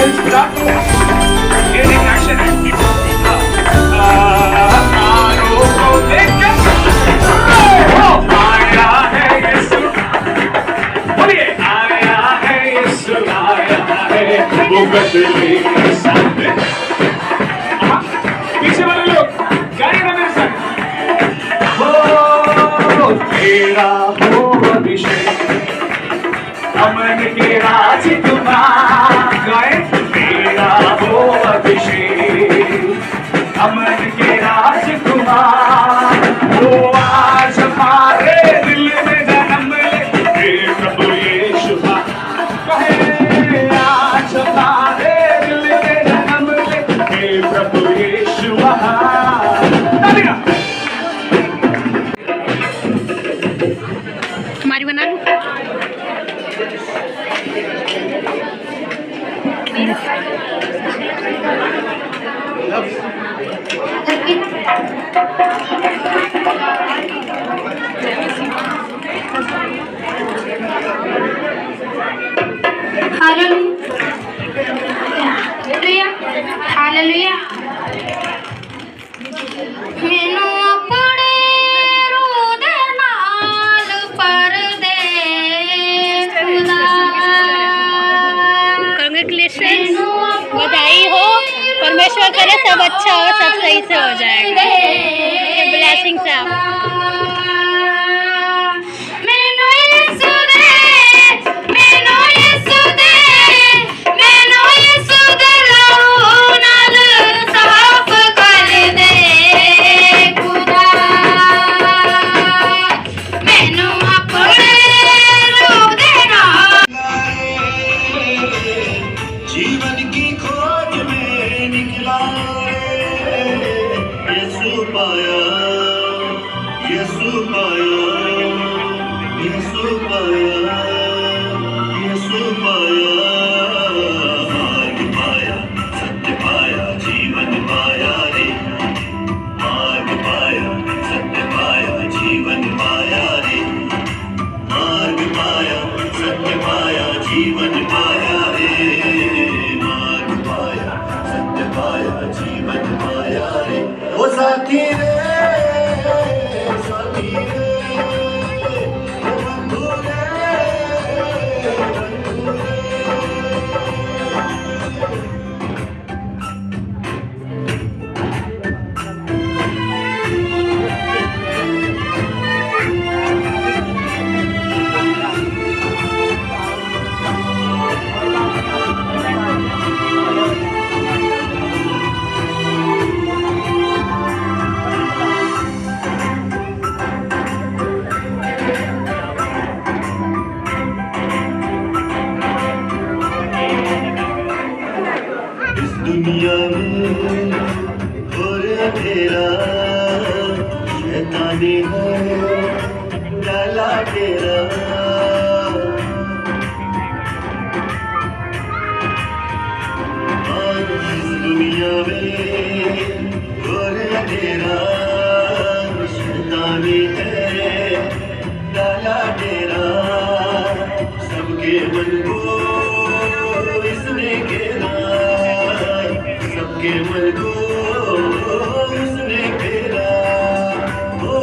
ये एक एक्शन है। तारों को देखकर आया है यीशु, बोलिए आया है यीशु, आया है वो बदले के सामने। पीछे वाले लोग गाइएगा मेरे साथ। हो तेरा हो अभिषेक, अमन के राजकुमार, गाए तेरा हो अभिषेक, अमन के राजकुमार, वो आज हमारे दिल में जन्म ले, हे प्रभु यीशु कहे आज हमारे दिल में जन्म ले, हे प्रभु यीशु हमारी बना लूं। Hallelujah, hallelujah. मैनू अपने रूह दे नाल पर दे खुदा। कांग्रेचुलेशन, बधाई हो। परमेश्वर करे सब अच्छा हो, सब सही से हो जाएगा। ब्लेसिंग्स आप। जीवन की खोज में निकला, यीशु पाया, यीशु पाया, यीशु पाया, यीशु पाया, मार्ग पाया, सत्य पाया, जीवन पाया रे, मार्ग पाया, सत्य पाया, जीवन पाया रे, मार्ग पाया, सत्य पाया, जीवन पाया रे, मार्ग पाया, सत्य पाया, जीवन पाया रे। ओ साथी रे, साथी रे, बंधु रे, बंधु रे। दुनिया में और अंधेरा, शैतानी है डाला डेरा, इस दुनिया में और अंधेरा, शैतानी है डाला डेरा, सबके मन को इसने घेरा, सबके मन को उसने घेरा, वो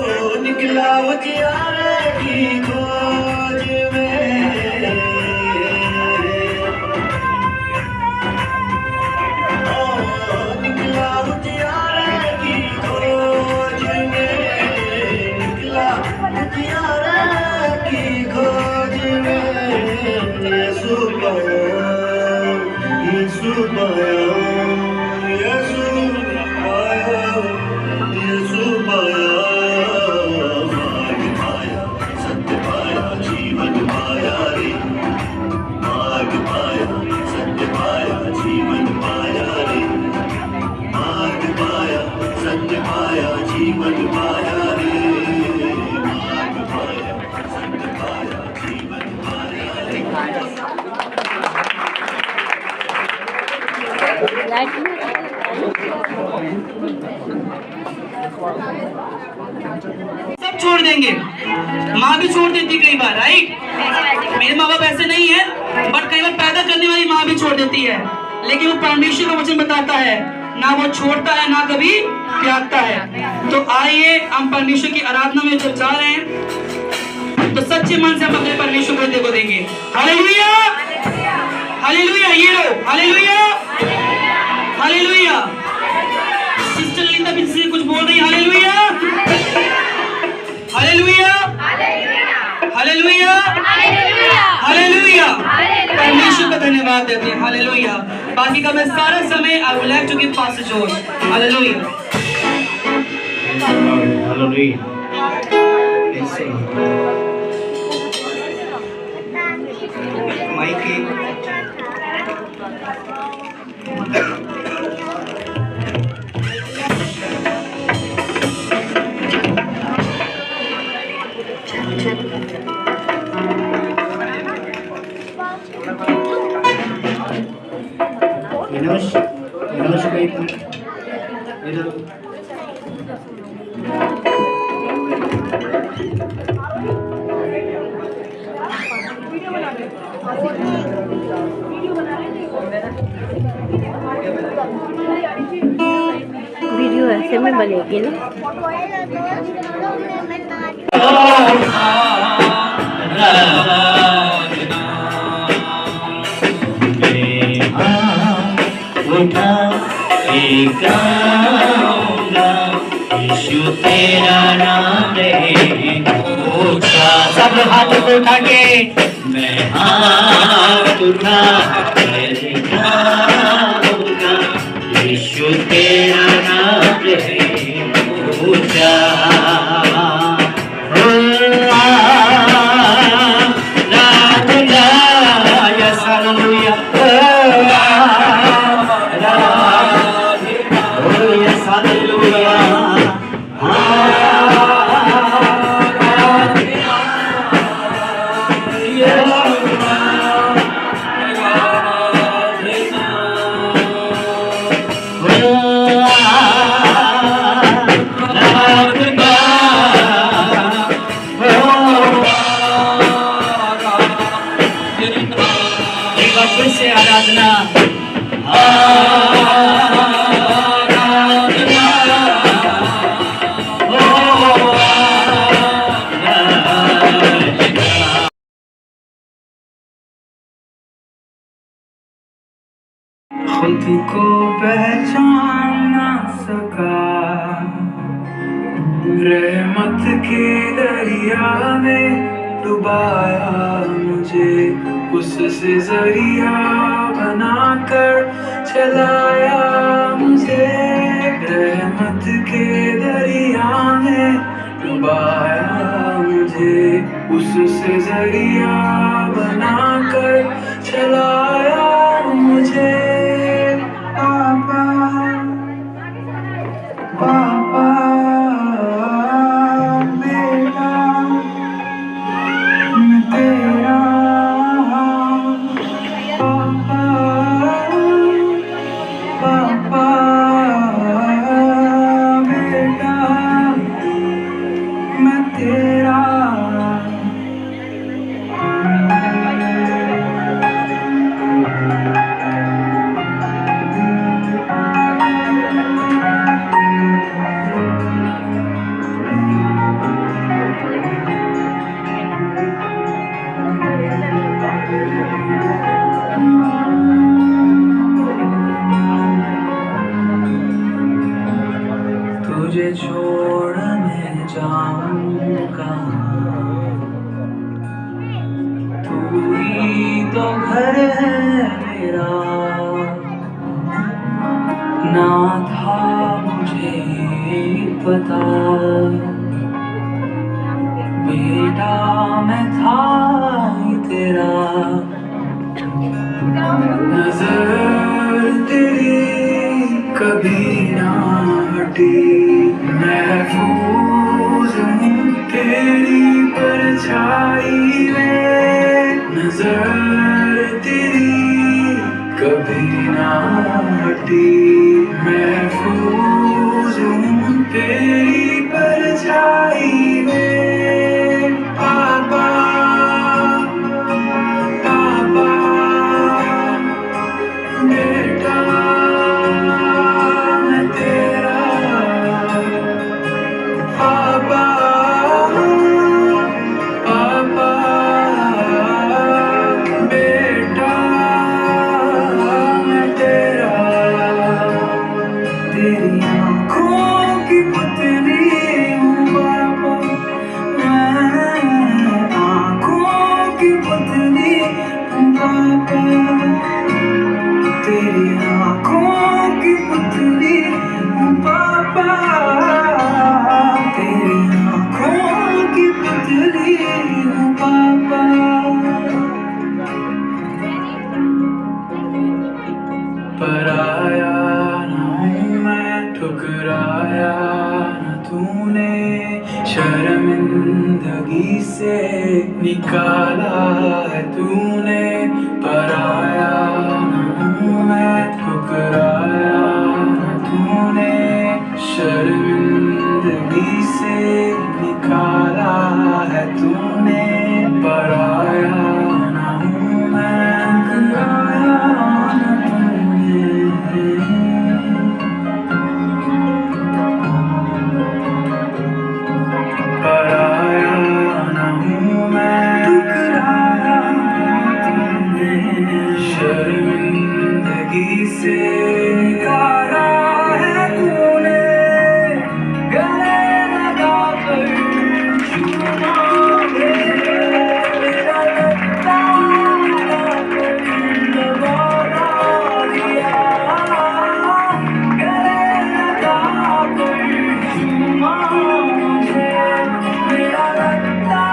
निकला उजियारे की खोज में, निकला उजियारे की खोज में, निकला उजियारे की खोज में, यीशु पाया, यीशु पाया, यीशु पाया, यीशु पाया, मार्ग पाया, सत्य पाया, जीवन पाया रे, मार्ग पाया, सत्य पाया, जीवन पाया रे, मार्ग पाया, सत्य पाया, जीवन पाया रे, मार्ग पाया, सत्य पाया, जीवन पाया रे। सब छोड़ देंगे, माँ भी छोड़ देती कई बार, राइट। मेरे माँ बाप ऐसे नहीं है, बट कई बार पैदा करने वाली माँ भी छोड़ देती है, लेकिन वो परमेश्वर का वचन बताता है, ना वो छोड़ता है ना कभी त्यागता है। तो आइए हम परमेश्वर की आराधना में जब जा रहे हैं तो सच्चे मन से हम अपने परमेश्वर को देखो देंगे। हालेलुया, हालेलुया, ये लो, हालेलुया, हालेलुया। सिस्टर लिंदा पीछे से कुछ बोल रही है, हालेलुया, हालेलुया, हालेलुया, हालेलुया। परमेश्वर का धन्यवाद देते हैं, हालेलुया। बाकी का मैं सारा समय I would like to give pastor George, hallelujah. Video ऐसे में बनेगी ना। यीशु तेरा नाम सब हाथ उठा के मैं हाथ उठा यीशु तेरा नाम ऊंचा। खुद को पहचान ना सका, रहमत के दरिया में डुबाया मुझे, उससे जरिया बनाकर चलाया मुझे। रहमत के दरिया में डुबाया मुझे, उससे जरिया बनाकर चलाया मुझे। पापा पापा बेटा मैं तेरा, पापा पापा बेटा मैं तेरा। तुझे छोड़ मैं जाऊं कहाँ, तू ही तो घर है मेरा। ना था मुझे पता बेटा मैं था ही तेरा। नजर तेरी कभी ना हटी, महफूज हूँ तेरी परछाई में। नजर तेरी कभी ना हटी, महफूज हूँ तेरी परछाई में। पापा पापा बेटा ठुकराया न तूने, शर्मिंदगी से निकाला है तूने, पराया न हूँ मैं, ठुकराया न तूने, शर्मिंदगी से निकाला है तूने, पराया न हूँ मैं, ठुकराया न तूने। पराया न हूँ मैं, ठुकराया तूने, शर्मिंदगी से निकाला है तूने, गले लगा कर चूमा दे, मेरा लगता लगा दिया, गले लगा कर चूमा मुझे, मेरा लगता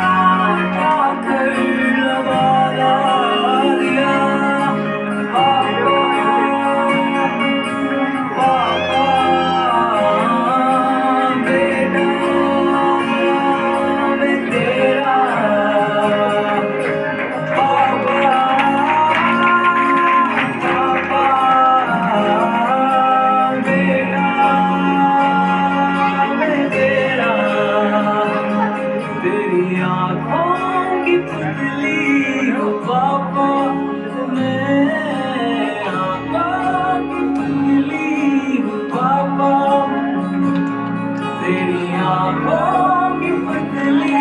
कर लगा दिया। पापा बेटा मैं तेरा, पापा बेटा मैं तेरा, तेरी आँखों की पुतली हो पापा, मैं आँखों की पुतली हो पापा, तेरी आँखों की पुतली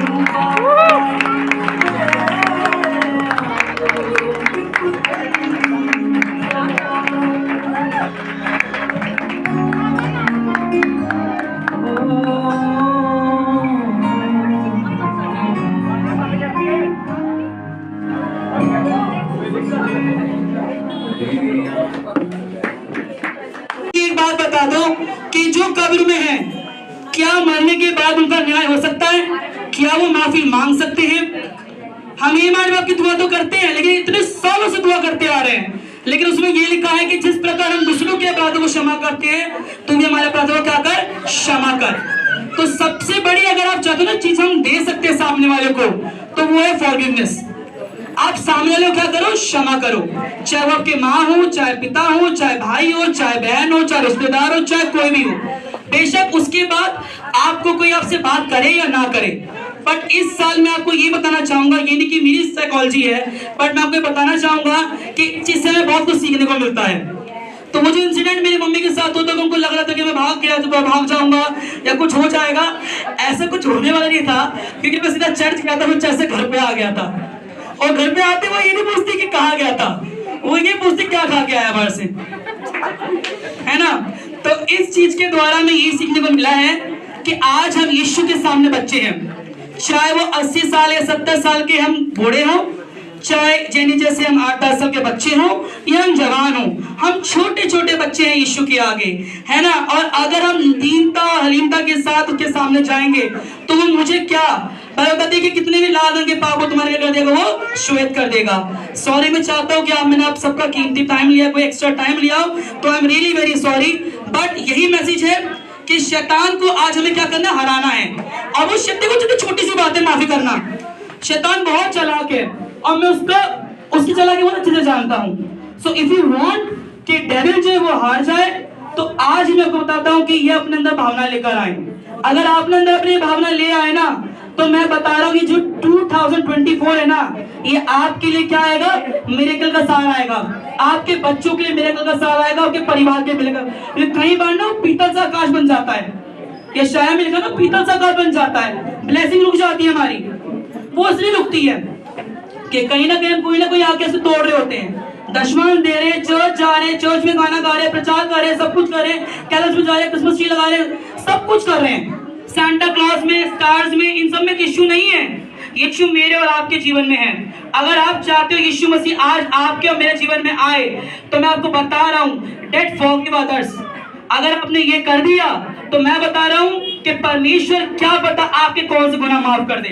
हो पापा, मैं आँखों की पुतली एक बात बता दो कि जो कब्र में है, क्या मरने के बाद उनका न्याय हो सकता है? क्या वो माफी मांग सकते हैं? हम ये माँ बाप की दुआ तो करते हैं, लेकिन इतने सालों से दुआ करते आ रहे हैं, लेकिन उसमें ये लिखा है कि जिस प्रकार हम दूसरों के अपराधों को क्षमा करते हैं, तुम भी हमारे अपराधों को क्या कर, क्षमा कर। तो सबसे बड़ी अगर आप चाहते हो ना चीज हम दे सकते हैं सामने वाले को, तो वो है फॉरगिवनेस। आप सामने वाले को क्या करो, क्षमा करो, चाहे वो आपके माँ हो, चाहे पिता हो, चाहे भाई हो, चाहे बहन हो, चाहे रिश्तेदार हो, चाहे कोई भी हो। बेशक उसके बाद आपको कोई आपसे बात करे या ना करे, बट इस साल मैं आपको ये बताना चाहूंगा, ये नहीं कि मेरी साइकोलॉजी है, बट मैं आपको बताना चाहूंगा कि इससे हमें बहुत कुछ सीखने को मिलता है। तो वो जो इंसिडेंट मेरी मम्मी के साथ होता है, उनको लग रहा था कि मैं भाग जाऊंगा या कुछ हो जाएगा, ऐसा कुछ होने वाला नहीं था, क्योंकि मैं सीधा चर्च गया था, फिर ऐसे घर पे आ गया था। और घर पे आते वो ये नहीं पूछती कि कहाँ गया था, वो ये पूछती क्या खा के आया बाहर से, है ना। तो इस चीज के द्वारा में ये सीखने को मिला है कि आज हम यीशु के सामने बच्चे हैं, चाहे वो 80 साल या 70 साल के हम बूढ़े हों, चाहे जेनी जैसे हम 8-10 साल के बच्चे हों या हम जवान हों, हम छोटे छोटे बच्चे हैं यीशु के आगे, है ना। और अगर हम दीनता हलीमता के साथ उसके सामने जाएंगे तो वो मुझे क्या बताइए कि कितने भी लाल रंग के पाप वो तुम्हारे कर देगा, वो श्वेत कर देगा। सॉरी, मैं चाहता हूँ कि मैंने आप सबका कीमती टाइम लिया, कोई एक्स्ट्रा टाइम लिया हो तो I am really very sorry, but यही मैसेज है कि शैतान को आज हमें क्या करना, हराना है। और वो शक्ति को छोटी सी बातें माफी करना, शैतान बहुत चालाक है और मैं उसकी चालाकी बहुत अच्छे से जानता हूँ। सो इफ यू वांट कि डेविल जो है वो हार जाए, तो आज मैं आपको बताता हूँ कि ये अपने अंदर भावना लेकर आए। अगर आपने अंदर अपनी भावना ले आए ना, तो मैं बता रहा हूँ कि जो 2024 है ना, ये आपके लिए क्या आएगा, मिरेकल का साल आएगा, आपके बच्चों के लिए मिरेकल का साल आएगा, आपके परिवार के मिरेकल। कई बार ना पीतल सा आकाश बन जाता है, ये शायद में लिखा ना पीतल सा आकाश बन जाता है, ब्लेसिंग रुक जाती है हमारी। वो इसलिए रुकती है कि कहीं ना कहीं कोई ना कोई आके से तोड़ रहे होते हैं, दशमन दे रहे, चर्च जा रहे, चर्च में गाना गा रहे, प्रचार कर रहे, सब कुछ कर रहे, कैलेंडर में जा रहे, क्रिसमस ट्री लगा रहे, सब कुछ कर रहे हैं, सांता क्लॉज में, स्टार्स में, इन सब में यीशु नहीं है। यीशु मेरे और आपके जीवन में है। अगर आप चाहते हो यीशु मसीह आज आपके और मेरे जीवन में आए, तो मैं आपको बता रहा हूँ, डेट फॉरगिव अदर्स। अगर आपने ये कर दिया तो मैं बता रहा हूँ कि परमेश्वर क्या पता आपके कौन से गुनाह माफ कर दे,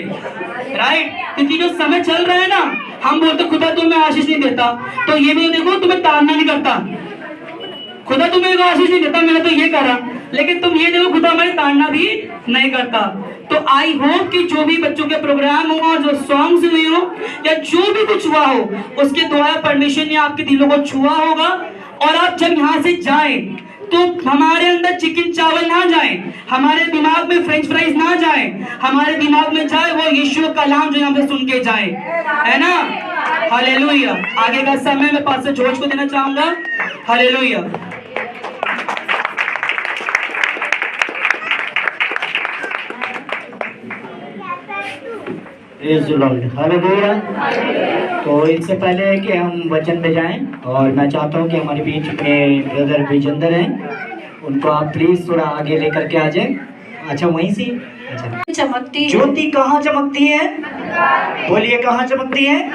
राइट। क्योंकि जो समय चल रहा है ना, हम बोलते खुदा तुम्हें आशीष नहीं देता, तो ये भी देखो तुम्हें ताड़ना नहीं करता, खुदा तुम्हें आशीष नहीं देता, मैंने तो ये करा, लेकिन तुम ये देखो खुदा हमारी ताड़ना भी नहीं करता। तो आई होप कि जो भी बच्चों के प्रोग्राम हुआ, जो सॉन्ग्स हुए हो या जो भी कुछ हुआ हो, उसके द्वारा परमेश्वर ने आपके दिलों को छुआ होगा। और आप जब यहाँ से जाएं तो हमारे अंदर चिकन चावल ना जाए, हमारे दिमाग में फ्रेंच फ्राइज ना जाए, हमारे दिमाग में जाए वो यीशु का कलाम जो यहाँ पे सुन के जाए, है ना। हालेलुया। आगे का समय मैं पास्टर जॉर्ज को देना चाहूंगा। हालेलुया। हालेलुया। तो इससे पहले कि हम वचन पे जाएं, और मैं चाहता हूं कि हमारे बीच में ब्रदर विजेंद्र हैं, उनको आप प्लीज थोड़ा आगे लेकर के आ जाएं। अच्छा वहीं से अच्छा। चमकती ज्योति कहाँ चमकती है? बोलिए कहाँ चमकती है?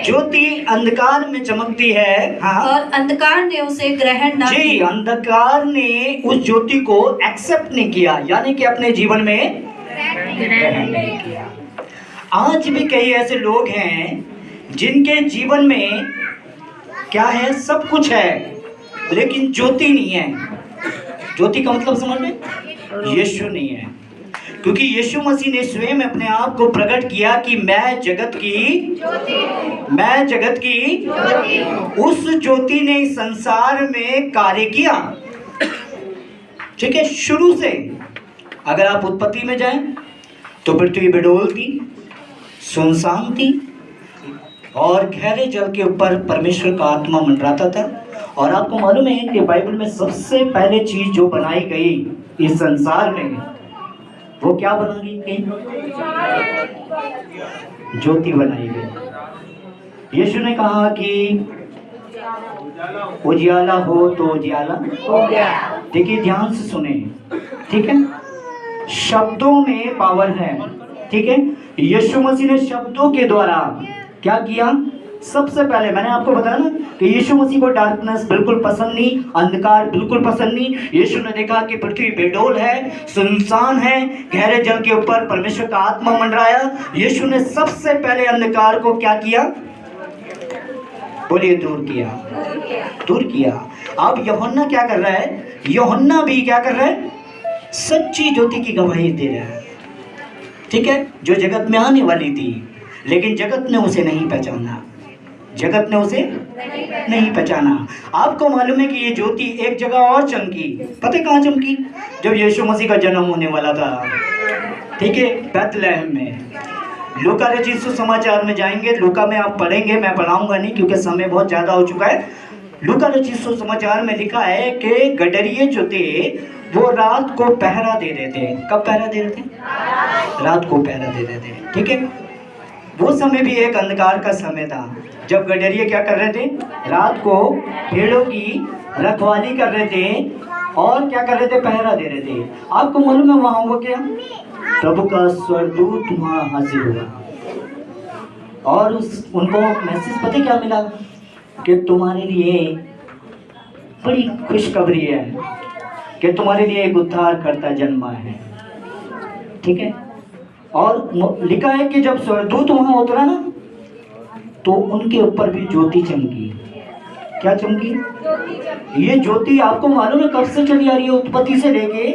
ज्योति अंधकार में चमकती है। हाँ। और अंधकार ने उसे ग्रहण न जी, अंधकार ने उस ज्योति को एक्सेप्ट नहीं किया, यानी कि अपने जीवन में ग्रहण नहीं किया। आज भी कई ऐसे लोग हैं जिनके जीवन में क्या है, सब कुछ है लेकिन ज्योति नहीं है। ज्योति का मतलब समझ में? यीशु नहीं है, क्योंकि यीशु मसीह ने स्वयं अपने आप को प्रकट किया कि मैं जगत की उस ज्योति ने इस संसार में कार्य किया। ठीक है, शुरू से अगर आप उत्पत्ति में जाएं तो पृथ्वी बेडोल थी, सुनसान थी, और गहरे जल के ऊपर परमेश्वर का आत्मा मंडराता था। और आपको मालूम है कि बाइबल में सबसे पहले चीज जो बनाई गई इस संसार में, वो क्या बनाई गई? ज्योति बनाई गई। यीशु ने कहा कि उजियाला हो तो उजियाला हो गया। देखिए ध्यान से सुने, ठीक है, शब्दों में पावर है। ठीक है, यीशु मसीह ने शब्दों के द्वारा क्या किया? सबसे पहले मैंने आपको बताया ना कि यीशु मसीह को डार्कनेस बिल्कुल पसंद नहीं, अंधकार बिल्कुल पसंद नहीं। यीशु ने देखा कि पृथ्वी बेडोल है, सुनसान है, गहरे जल के ऊपर परमेश्वर का आत्मा मंडराया। यीशु ने सबसे पहले अंधकार को क्या किया? बोलिए दूर किया। अब यूहन्ना क्या कर रहा है? यूहन्ना भी क्या कर रहा है? सच्ची ज्योति की गवाही दे रहा है। ठीक है, जो जगत में आने वाली थी, लेकिन जगत ने उसे नहीं पहचाना। आपको मालूम है कि ये ज्योति एक जगह और चमकी। पता है कहाँ चमकी? जब यीशु मसीह का जन्म होने वाला था। ठीक है, बैतलहम में। लूका रचित सुसमाचार में जाएंगे, लूका में आप पढ़ेंगे, मैं पढ़ाऊंगा नहीं क्योंकि समय बहुत ज्यादा हो चुका है। लूका रचित सुसमाचार में लिखा है कि गडरिये जो थे वो रात को पहरा दे रहे थे। कब पहरा दे रहे थे? रात को पहरा दे रहे थे। ठीक है, वो समय भी एक अंधकार का समय था, जब गडरिये क्या कर रहे थे? रात को भेड़ों की रखवाली कर रहे थे और क्या कर रहे थे? पहरा दे रहे थे। आपको मालूम है वहां हुआ क्या? प्रभु का स्वर्गदूत वहां हाजिर हुआ और उनको मैसेज पता क्या मिला? कि तुम्हारे लिए बड़ी खुशखबरी है कि तुम्हारे लिए एक उद्धारकर्ता जन्मा है। ठीक है, और लिखा है कि जब स्वर्गदूत वहां उतरा ना, तो उनके ऊपर भी ज्योति चमकी। क्या चमकी? ये ज्योति आपको मालूम है कब से चली आ रही है? उत्पत्ति से लेके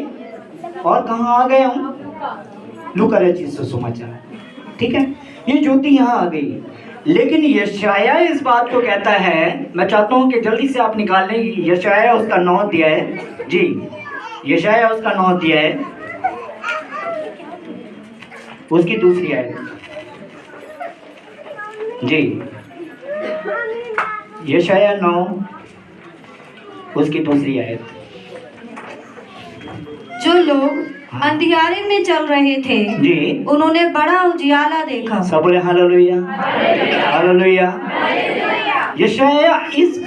और कहाँ आ गए हम? लूका रचित सुसमाचार। ठीक है, ये ज्योति यहाँ आ गई। लेकिन यशाया इस बात को कहता है, मैं चाहता हूँ कि जल्दी से आप निकाल लें। यशाया उसका 9 अध्याय है जी, यशाया उसका 9 अध्याय है, उसकी दूसरी आयत जी। यशाया 9 उसकी दूसरी आयत। जो लोग अंधियारे में चल रहे थे जी, उन्होंने बड़ा उजियाला देखा। सब बोले हालेलुया, हालेलुया। यशाया इस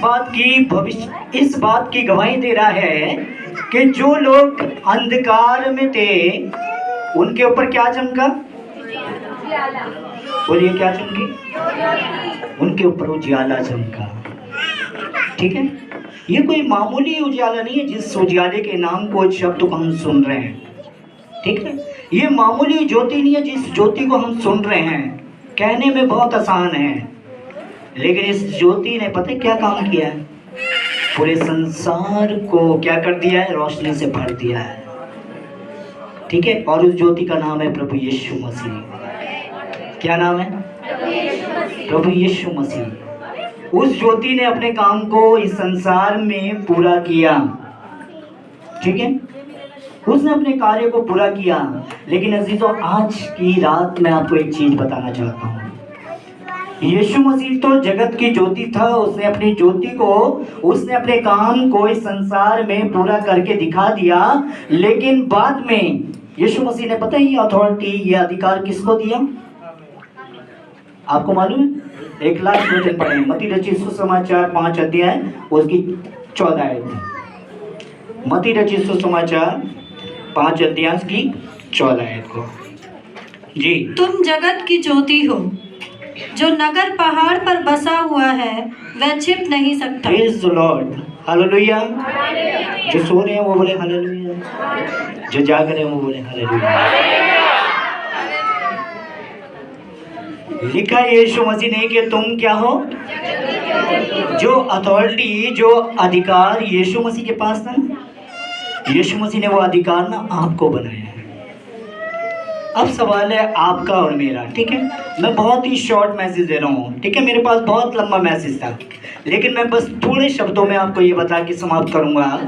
बात की गवाही दे रहा है कि जो लोग अंधकार में थे उनके ऊपर क्या चमका? बोलिए क्या चमकी? उनके ऊपर उजियाला चमका। ठीक है, ये कोई मामूली उजियाला नहीं है जिस उजियाले के नाम को शब्द को हम सुन रहे हैं। ठीक है, ये मामूली ज्योति नहीं है जिस ज्योति को हम सुन रहे हैं। कहने में बहुत आसान है, लेकिन इस ज्योति ने पता क्या काम किया है? पूरे संसार को क्या कर दिया है, रोशनी से भर दिया है। ठीक है, और उस ज्योति का नाम है प्रभु यीशु मसीह। क्या नाम है? प्रभु यीशु मसीह। उस ज्योति ने अपने काम को इस संसार में पूरा किया। ठीक है, उसने अपने कार्य को पूरा किया। लेकिन अजीजों, आज की रात मैं आपको एक चीज बताना चाहता हूँ। यीशु मसीह तो जगत की ज्योति था, उसने अपनी ज्योति को, उसने अपने काम को इस संसार में पूरा करके दिखा दिया। लेकिन बाद में यीशु मसीह ने, पता है ये अथॉरिटी, ये अधिकार किसको दिया? आपको मालूम है? एक लास्ट वचन पढ़े, मत्ती रचित सुसमाचार 5 अध्याय उसकी 14 आयत। मत्ती रचित सुसमाचार 5 अध्याय की 14 आयत को जी। तुम जगत की ज्योति हो। जो नगर पहाड़ पर बसा हुआ है वह छिप नहीं सकता। Praise the Lord, hallelujah. जो सो रहे हैं वो बोले हालेलुया, जो जाग रहे हैं वो बोले हालेलुया। लिखा है यीशु मसीह ने कि तुम क्या हो? जो अथॉरिटी, जो अधिकार यीशु मसीह के पास था, यीशु मसीह ने वो अधिकार ना आपको बनाया है। अब सवाल है आपका और मेरा। ठीक है, मैं बहुत ही शॉर्ट मैसेज दे रहा हूँ। ठीक है, मेरे पास बहुत लंबा मैसेज था, लेकिन मैं बस थोड़े शब्दों में आपको ये बता के समाप्त करूँगा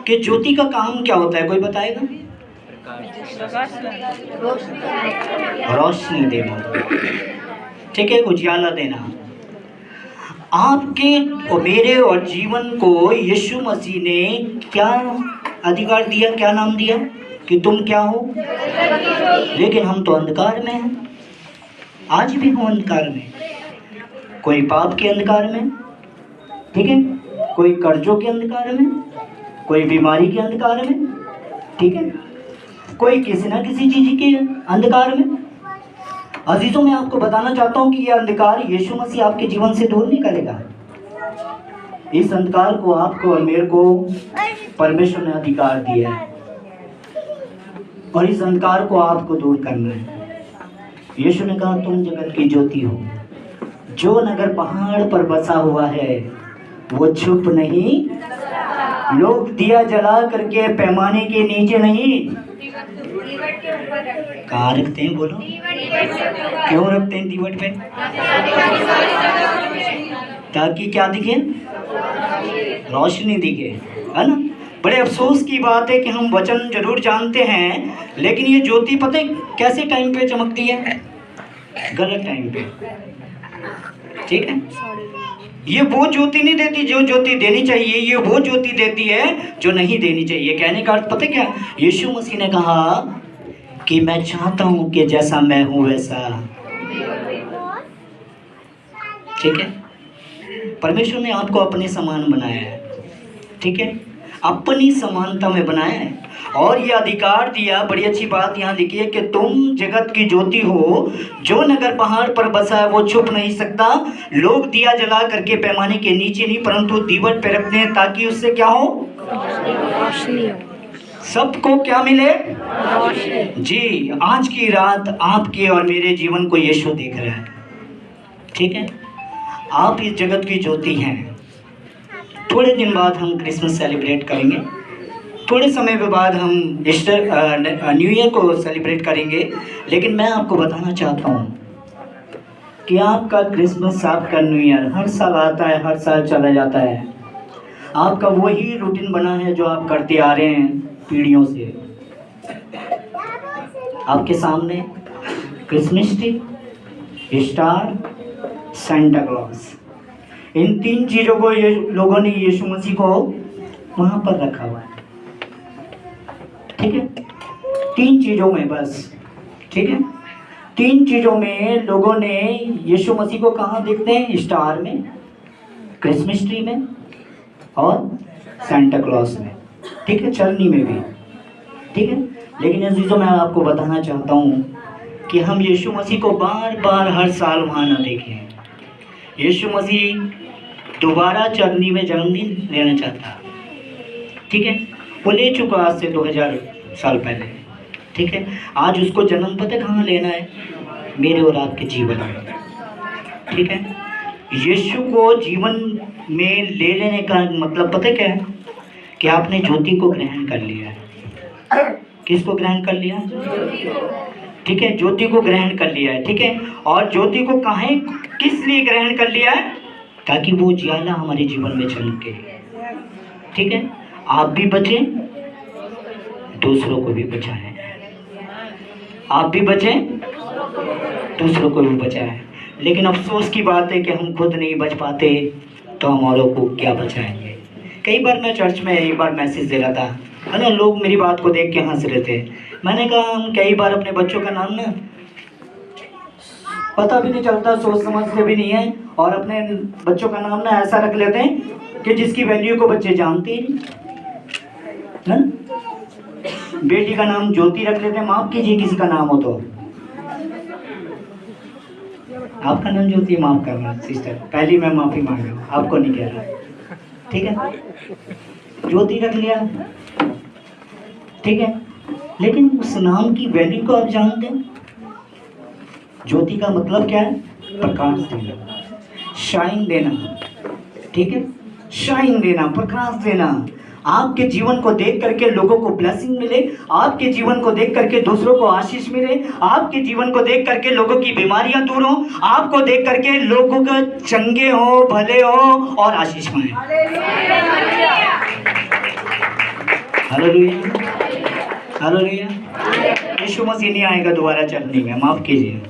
कि ज्योति का काम क्या होता है। कोई बताएगा? रोशनी देना। ठीक है, उजियाला देना। आपके और मेरे और जीवन को यीशु मसीह ने क्या अधिकार दिया, क्या नाम दिया कि तुम क्या हो? लेकिन हम तो अंधकार में हैं, आज भी हम अंधकार में। कोई पाप के अंधकार में, ठीक है, कोई कर्जों के अंधकार में, कोई बीमारी के अंधकार में, ठीक है, कोई किसी ना किसी चीज के अंधकार में। अजीजों, मैं आपको बताना चाहता हूँ कि यह अंधकार यीशु मसीह आपके जीवन से दूर नहीं करेगा। इस अंधकार को आपको और मेरे को परमेश्वर ने अधिकार दिया है, और इस अंधकार को आपको दूर करना है। यीशु ने कहा तुम जगत की ज्योति हो। जो नगर पहाड़ पर बसा हुआ है वो छुप नहीं। लोग दिया जला करके पैमाने के नीचे नहीं, कहाँ रखते हैं? बोलो, क्यों रखते हैं दीवार पे? ताकि क्या दिखे? रोशनी दिखे, है ना। बड़े अफसोस की बात है कि हम वचन जरूर जानते हैं, लेकिन ये ज्योति पता है कैसे टाइम पे चमकती है? गलत टाइम पे। ठीक है, ये वो ज्योति नहीं देती जो ज्योति देनी चाहिए, ये वो ज्योति देती है जो नहीं देनी चाहिए। कहने का अर्थ पता है क्या? यीशु मसीह ने कहा कि मैं चाहता हूं कि जैसा मैं हूं वैसा। ठीक है, परमेश्वर ने आपको अपने समान बनाया है। ठीक है, अपनी समानता में बनाया है, और ये अधिकार दिया। बड़ी अच्छी बात यहाँ लिखी है कि तुम जगत की ज्योति हो। जो नगर पहाड़ पर बसा है वो छुप नहीं सकता। लोग दिया जला करके पैमाने के नीचे नहीं परंतु दीवट पे रखते हैं, ताकि उससे क्या हो? सबको क्या मिले? जी, आज की रात आपके और मेरे जीवन को यीशु देख रहा है। ठीक है, आप इस जगत की ज्योति हैं। थोड़े दिन बाद हम क्रिसमस सेलिब्रेट करेंगे, थोड़े समय के बाद हम ईस्टर न्यू ईयर को सेलिब्रेट करेंगे। लेकिन मैं आपको बताना चाहता हूँ कि आपका क्रिसमस, आपका न्यू ईयर हर साल आता है, हर साल चला जाता है। आपका वही रूटीन बना है जो आप करते आ रहे हैं पीढ़ियों से। आपके सामने Christmas tree, star, Santa Claus, इन तीन चीज़ों को ये लोगों ने यीशु मसीह को वहाँ पर रखा हुआ है। ठीक है, तीन चीज़ों में बस। ठीक है, तीन चीज़ों में लोगों ने यीशु मसीह को कहाँ देखते हैं? स्टार में, क्रिसमस ट्री में और सेंटा क्लॉज में। ठीक है, चरनी में भी। ठीक है, लेकिन अजीजों, मैं आपको बताना चाहता हूँ कि हम यीशु मसीह को बार बार हर साल वहाँ ना देखें। यीशु मसीह दोबारा चरनी में जन्मदिन लेना चाहता। ठीक है, वो ले चुका आज से 2000 साल पहले। ठीक है, आज उसको जन्म पता कहाँ लेना है? मेरे और आपके जीवन में। ठीक है, यीशु को जीवन में ले लेने का मतलब पता क्या है? कि आपने ज्योति को ग्रहण कर लिया है। किसको ग्रहण कर लिया? ठीक है, ज्योति को ग्रहण कर लिया है। ठीक है, और ज्योति को काहे किस लिए ग्रहण कर लिया है? ताकि वो उजाला हमारे जीवन में चमके। ठीक है, आप भी बचें, दूसरों को भी बचाएं। आप भी बचें, दूसरों को भी बचाएं। लेकिन अफसोस की बात है कि हम खुद नहीं बच पाते तो हम औरों को क्या बचाएंगे। कई बार मैं चर्च में एक बार मैसेज दे रहा था, है ना, लोग मेरी बात को देख के हंस रहे थे। मैंने कहा हम कई बार अपने बच्चों का नाम ना पता भी नहीं चलता, सोच समझते भी नहीं है, और अपने बच्चों का नाम ना ऐसा रख लेते हैं कि जिसकी वैल्यू को बच्चे जानते ही नहीं। बेटी का नाम ज्योति रख लेते हैं, माफ कीजिए किसी का नाम हो तो। आपका नाम ज्योति, माफ करना सिस्टर, पहली मैं माफी मांग रहा हूँ, आपको नहीं कह रहा। ठीक है, ज्योति रख लिया, ठीक है, लेकिन उस नाम की वैल्यू को आप जानते हैं? ज्योति का मतलब क्या है? प्रकाश देना, शाइन देना। ठीक है, शाइन देना, प्रकाश देना। आपके जीवन को देख करके लोगों को ब्लेसिंग मिले, आपके जीवन को देख करके दूसरों को आशीष मिले, आपके जीवन को देख करके लोगों की बीमारियां दूर हो, आपको देख करके लोगों का चंगे हो, भले हो और आशीष पाए। Hallelujah, hallelujah. यीशु मसीह नहीं आएगा दोबारा चलने में, माफ कीजिए,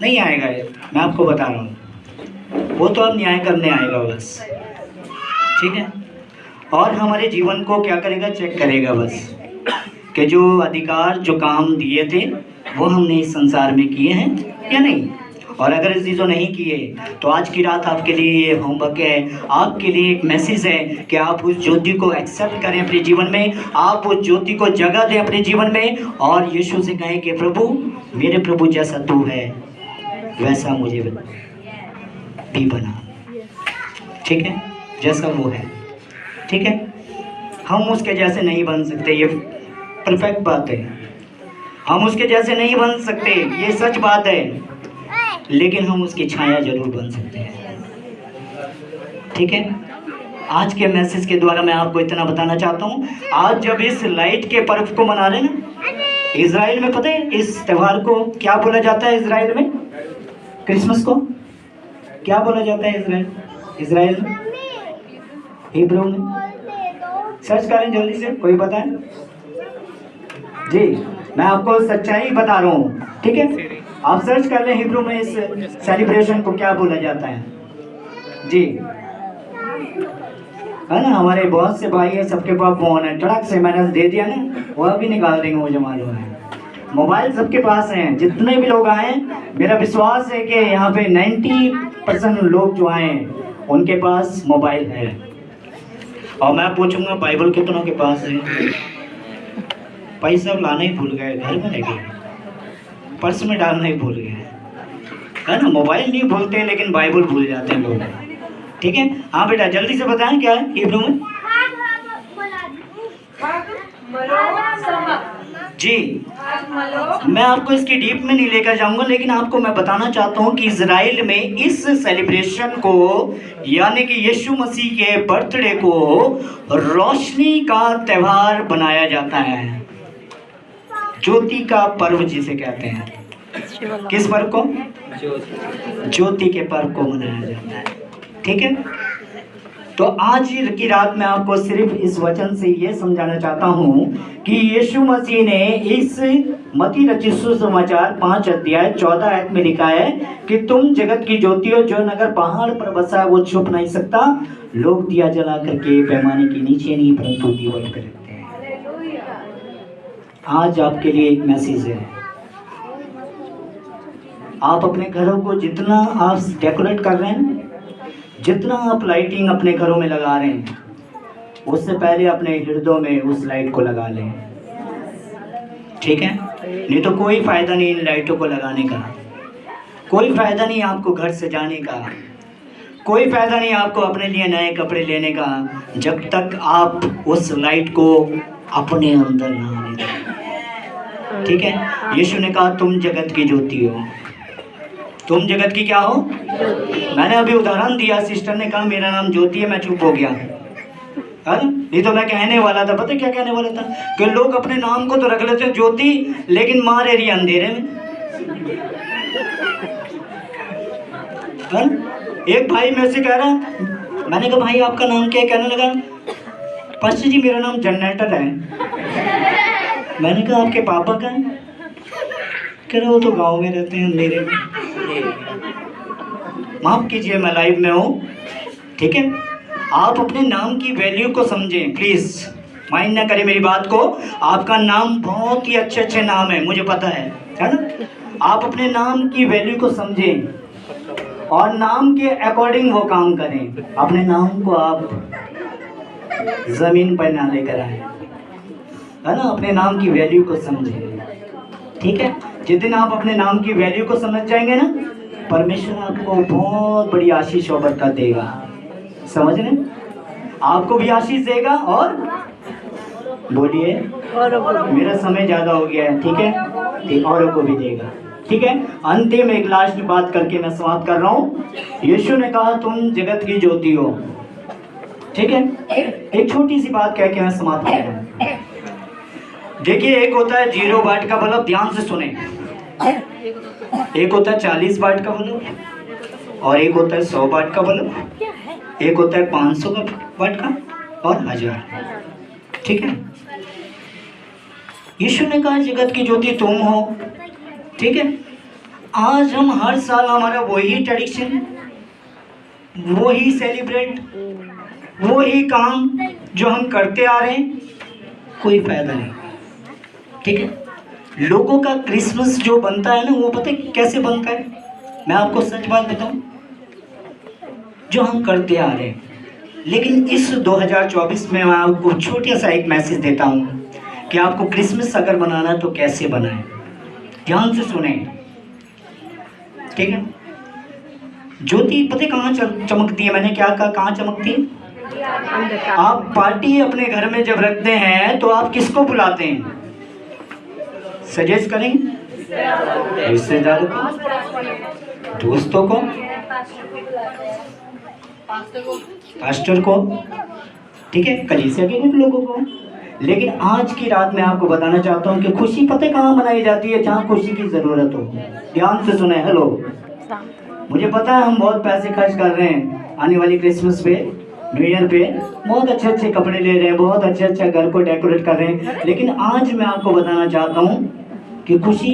नहीं आएगा, मैं आपको बता रहा हूँ। वो तो अब न्याय करने आएगा बस। ठीक है, और हमारे जीवन को क्या करेगा? चेक करेगा बस कि जो अधिकार, जो काम दिए थे वो हमने इस संसार में किए हैं या नहीं। और अगर इस चीज़ों नहीं किए तो आज की रात आपके लिए ये होमवर्क है, आपके लिए एक मैसेज है कि आप उस ज्योति को एक्सेप्ट करें अपने जीवन में, आप उस ज्योति को जगह दें अपने जीवन में, और यीशु से कहें कि प्रभु, मेरे प्रभु जैसा तू है वैसा मुझे भी बना। ठीक है, जैसा वो है। ठीक है, हम उसके जैसे नहीं बन सकते, ये परफेक्ट बात है। हम उसके जैसे नहीं बन सकते, ये सच बात है, लेकिन हम उसकी छाया जरूर बन सकते हैं। ठीक है, आज के मैसेज के द्वारा मैं आपको इतना बताना चाहता हूँ। आज जब इस लाइट के पर्व को मना रहे हैं ना, इजराइल में पता है इस त्यौहार को क्या बोला जाता है? इजराइल में क्रिसमस को क्या बोला जाता है? इजराइल में, हिब्रू में, सर्च करें जल्दी से, कोई बताए जी, मैं आपको सच्चाई बता रहा हूँ। ठीक है, आप सर्च कर लें हिब्रू में इस सेलिब्रेशन को क्या बोला जाता है जी, है ना। हमारे बहुत से भाई है, सबके पास फोन है, टड़क से मैंने दे दिया ना, वह भी निकाल देंगे, मुझे मालूम है। मोबाइल सबके पास हैं, जितने भी लोग आए, मेरा विश्वास है कि यहाँ पे 90% लोग जो आए उनके पास मोबाइल है। और मैं पूछूंगा बाइबल कितनों के पास है? पैसा लाना ही भूल गए, घर में रह गए, पर्स में डालना ही भूल गए, है ना। मोबाइल नहीं भूलते लेकिन बाइबल भूल जाते हैं लोग। ठीक है, हाँ बेटा जल्दी से बताएं क्या है हिब्रू में जी। मैं आपको इसकी डीप में नहीं लेकर जाऊंगा, लेकिन आपको मैं बताना चाहता हूं कि इजराइल में इस सेलिब्रेशन को, यानी कि यीशु मसीह के बर्थडे को रोशनी का त्यौहार बनाया जाता है, ज्योति का पर्व जिसे कहते हैं। किस पर्व को? ज्योति के पर्व को मनाया जाता है। ठीक है, तो आज की रात मैं आपको सिर्फ इस वचन से ये समझाना चाहता हूँ कि यीशु मसीह ने इस मत्ती रचित सुसमाचार 5 अध्याय 14 आयत में लिखा है कि तुम जगत की ज्योति हो, जो नगर पहाड़ पर बसा है वो छुप नहीं सकता। लोग दिया जला करके पैमाने के नीचे नहीं परंतु दीवार पर रखते हैं। आज आपके लिए एक मैसेज है, आप अपने घरों को जितना आप डेकोरेट कर रहे हैं, जितना आप लाइटिंग अपने घरों में लगा रहे हैं, उससे पहले अपने हृदय में उस लाइट को लगा लें। ठीक है, नहीं तो कोई फायदा नहीं इन लाइटों को लगाने का, कोई फायदा नहीं आपको घर से जाने का, कोई फायदा नहीं आपको अपने लिए नए कपड़े लेने का, जब तक आप उस लाइट को अपने अंदर ना आने दें। ठीक है, यीशु ने कहा तुम जगत की ज्योति हो, तुम जगत की क्या हो? मैंने अभी उदाहरण दिया, सिस्टर ने कहा मेरा नाम ज्योति है, मैं चुप हो गया। है ना? नहीं तो मैं कहने वाला था, पता क्या कहने वाला था कि लोग अपने नाम को तो रख लेते हैं ज्योति, लेकिन मारे रही अंधेरे में। है? एक भाई मेरे से कह रहा, मैंने कहा भाई आपका नाम क्या है? कहने लगा पास्टर जी मेरा नाम जनरेटर है। मैंने कहा आपके पापा का है? कह रहे वो तो गांव में रहते हैं अंधेरे में। माफ कीजिए मैं लाइव में हूँ, ठीक है? आप अपने नाम की वैल्यू को समझें प्लीज, माइंड ना करें मेरी बात को। आपका नाम बहुत ही अच्छे अच्छे नाम है, मुझे पता है ना? आप अपने नाम की वैल्यू को समझें और नाम के अकॉर्डिंग वो काम करें। अपने नाम को आप जमीन पर ना लेकर आए, है ना? अपने नाम की वैल्यू को समझें, ठीक है? जिस दिन आप अपने नाम की वैल्यू को समझ जाएंगे ना, परमेश्वर आपको बहुत बड़ी आशीष और बरकत देगा। समझ रहे? आपको भी आशीष देगा और बोलिए मेरा समय ज्यादा हो गया है, ठीक है? ठीक, औरों को भी देगा, ठीक है? अंतिम एक लास्ट बात करके मैं समाप्त कर रहा हूँ। यीशु ने कहा तुम जगत की ज्योति हो, ठीक है? एक छोटी सी बात कह के मैं समाप्त कर रहा हूँ। देखिए एक होता है 0 वाट का बल्ब, ध्यान से सुने। एक होता है 40 वाट का बल्ब और एक होता है 100 वाट का बल्ब, एक होता है 500 वाट का और 1000, ठीक है? यीशु ने कहा जगत की ज्योति तुम हो, ठीक है? आज हम हर साल हमारा वही ट्रेडिशन, वही सेलिब्रेट, वही काम जो हम करते आ रहे हैं, कोई फायदा नहीं, ठीक है? लोगों का क्रिसमस जो बनता है ना, वो पता है कैसे बनता है? मैं आपको सच बात बताऊं, जो हम करते आ रहे हैं। लेकिन इस 2024 में मैं आपको छोटा सा एक मैसेज देता हूं कि आपको क्रिसमस अगर बनाना है तो कैसे बनाएं। ध्यान से सुने, ठीक है? ज्योति पता है कहाँ चमकती है? मैंने क्या कहा, कहाँ चमकती है? आप पार्टी अपने घर में जब रखते हैं तो आप किसको बुलाते हैं? सजेस्ट करेंगे? रिश्तेदारों को, दोस्तों को, पास्टर को, ठीक है? कलीसिया के कुछ लोगों को। लेकिन आज की रात में आपको बताना चाहता हूँ कि खुशी पता है कहाँ मनाई जाती है? जहाँ खुशी की जरूरत हो। ध्यान से सुने, हेलो। मुझे पता है हम बहुत पैसे खर्च कर रहे हैं आने वाली क्रिसमस पे, न्यू ईयर पे, बहुत अच्छे अच्छे कपड़े ले रहे हैं, बहुत अच्छे अच्छे घर को डेकोरेट कर रहे हैं। लेकिन आज मैं आपको बताना चाहता हूँ कि खुशी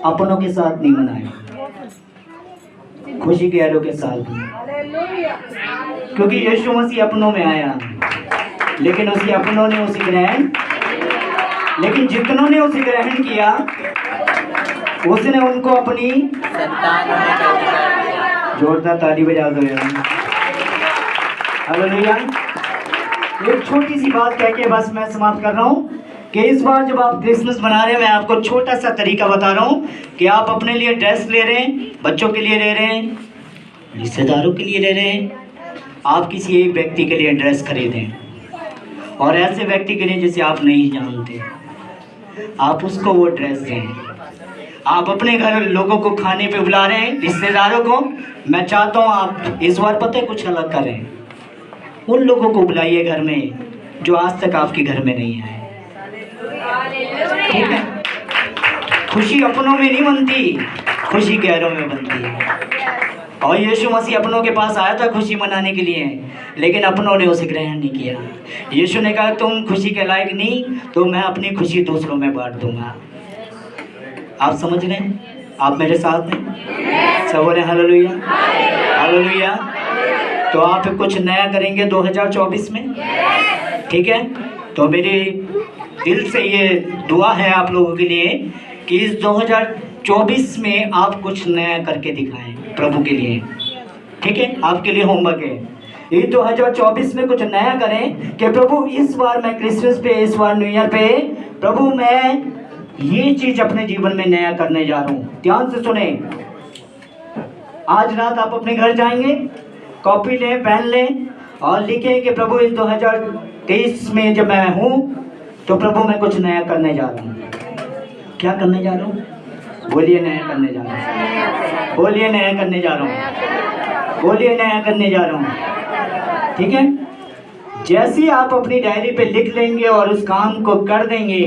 अपनों के साथ नहीं मनाए, खुशी गैरों के साथ, क्योंकि यीशु मसीह अपनों में आया लेकिन उसके अपनों ने उसे ग्रहण, लेकिन जितनों ने उसे ग्रहण किया उसने उनको अपनी जोरदार ताली बजा दो यार। हालेलुया। एक छोटी सी बात कह के बस मैं समाप्त कर रहा हूँ कि इस बार जब आप क्रिसमस मना रहे हैं, मैं आपको छोटा सा तरीका बता रहा हूँ कि आप अपने लिए ड्रेस ले रहे हैं, बच्चों के लिए ले रहे हैं, रिश्तेदारों के लिए ले रहे हैं, आप किसी एक व्यक्ति के लिए ड्रेस खरीदें और ऐसे व्यक्ति के लिए जिसे आप नहीं जानते, आप उसको वो ड्रेस दें। आप अपने घर लोगों को खाने पे बुला रहे हैं, रिश्तेदारों को, मैं चाहता हूँ आप इस बार पता है कुछ अलग करें। उन लोगों को बुलाइए घर में जो आज तक आपके घर में नहीं आए, ठीक है? खुशी अपनों में नहीं बनती, खुशी गैरों में बनती है। और यीशु मसीह अपनों के पास आया था खुशी मनाने के लिए, लेकिन अपनों ने उसे ग्रहण नहीं किया। यीशु ने कहा तुम खुशी के लायक नहीं, तो मैं अपनी खुशी दूसरों में बांट दूंगा। आप समझ रहे हैं? आप मेरे साथ हैं? सब बोले हालेलुया, हालेलुया। तो आप कुछ नया करेंगे 2024 में, ठीक है? तो मेरे दिल से ये दुआ है आप लोगों के लिए कि इस 2024 में आप कुछ नया करके दिखाएं प्रभु के लिए, ठीक है? आपके लिए होमवर्क है, ये 2024 में कुछ नया करें कि प्रभु इस बार मैं क्रिसमस पे, इस बार न्यू ईयर पे, प्रभु मैं ये चीज अपने जीवन में नया करने जा रहा हूँ। ध्यान से सुने, आज रात आप अपने घर जाएंगे, कॉपी लें, पेन लें और लिखें कि प्रभु इस 2023 में जब मैं हूँ तो प्रभु मैं कुछ नया करने जा रहा हूँ। क्या करने जा रहा हूँ? बोलिए नया करने जा रहा हूँ, बोलिए नया करने जा रहा हूँ, बोलिए नया करने जा रहा हूँ। ठीक है, जैसे ही आप अपनी डायरी पे लिख लेंगे और उस काम को कर देंगे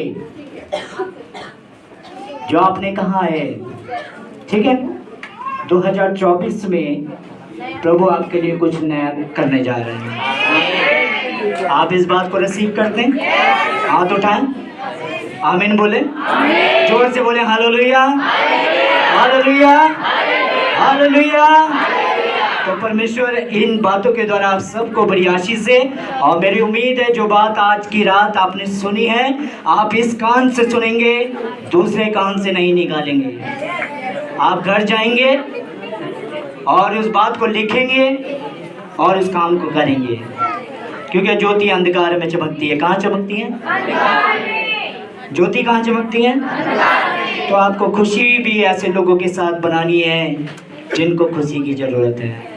जो आपने कहा है, ठीक है, 2024 में प्रभु आपके लिए कुछ नया करने जा रहे हैं। आप इस बात को रिसीव करते हैं? हाथ उठाएं, आमीन बोले, जोर से बोले हालेलुया, हालेलुया, हालेलुया। तो परमेश्वर इन बातों के द्वारा आप सबको बड़ी आशीष दे। और मेरी उम्मीद है जो बात आज की रात आपने सुनी है, आप इस कान से सुनेंगे, दूसरे कान से नहीं निकालेंगे। आप घर जाएंगे और उस बात को लिखेंगे और इस काम को करेंगे, क्योंकि ज्योति अंधकार में चमकती है। कहाँ चमकती है? ज्योति कहाँ चमकती है? तो आपको खुशी भी ऐसे लोगों के साथ बनानी है जिनको खुशी की जरूरत है।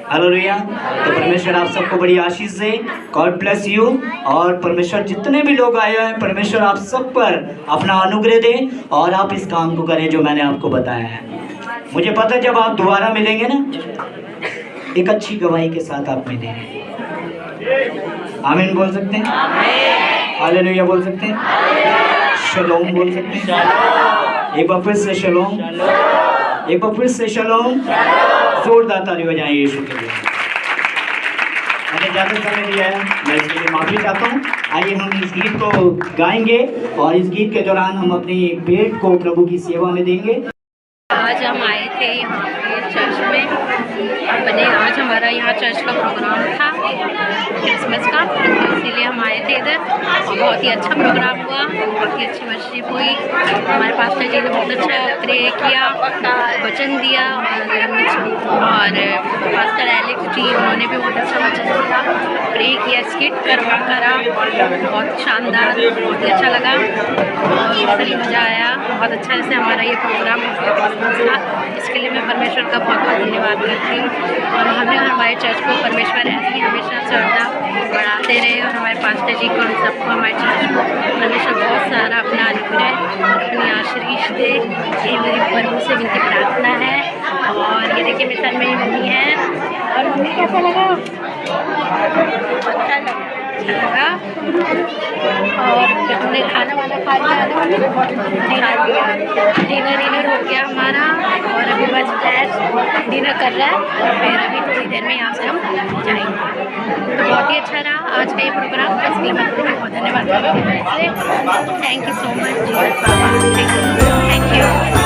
हालेलुया। तो परमेश्वर आप सबको बड़ी आशीष दे। God bless you. और परमेश्वर जितने भी लोग आए हैं, परमेश्वर आप सब पर अपना अनुग्रह दे और आप इस काम को करें जो मैंने आपको बताया है। मुझे पता है जब आप दोबारा मिलेंगे ना, एक अच्छी गवाही के साथ आप मिलेंगे। आमीन बोल सकते हैं? हालेलुया बोल सकते हैं? शलोम बोल सकते हैं? एक बार फिर से शलोम, एक बार फिर से शलोम। जोरदार ताली बजाएं यीशु के लिए। मैंने ज़्यादा समय दिया है, मैं इसके लिए माफ़ी चाहता हूँ। आइए हम इस गीत को गाएंगे और इस गीत के दौरान हम अपनी भेंट को प्रभु की सेवा में देंगे। आज हम आए थे यहाँ पे चर्च में अपने, आज हमारा यहाँ चर्च का प्रोग्राम था क्रिसमस का, इसीलिए हम आए थे इधर। बहुत ही अच्छा प्रोग्राम हुआ, बहुत ही अच्छी वर्शिप हुई। हमारे पास्टर जी ने बहुत अच्छा प्रे किया, वचन दिया, और पास्टर एलेक्स जी उन्होंने भी बहुत अच्छा वचन दिया, प्रे किया, स्किट करा, बहुत शानदार, बहुत ही अच्छा लगा और बहुत मज़ा आया। बहुत अच्छा से हमारा ये प्रोग्राम था, इसके लिए मैं परमेश्वर का बहुत बहुत धन्यवाद करती हूँ। और हमें हमारे चर्च को परमेश्वर ऐसे ही हमेशा श्रद्धा बढ़ाते रहे और हमारे पास्टर जी को, हम सबको, हमारे चर्च को परमेश्वर बहुत सारा अपना अनुग्रह और अपनी आशीष दे। ये मेरी प्रभु से विनती प्रार्थना है। और ये देखिए मेरे साथ मेरी मम्मी है। और मम्मी कैसा लगा? अच्छा लगा, अच्छा लगा। और हमने खाना वाना खा लिया, डिनर हो गया हमारा, और अभी बस डैड डिनर कर रहा है और फिर अभी थोड़ी देर में यहाँ से हम जाएंगे। तो बहुत ही अच्छा रहा आज का ये प्रोग्राम, इसलिए मैं बहुत धन्यवाद करती हूँ। Thank you so much, thank you.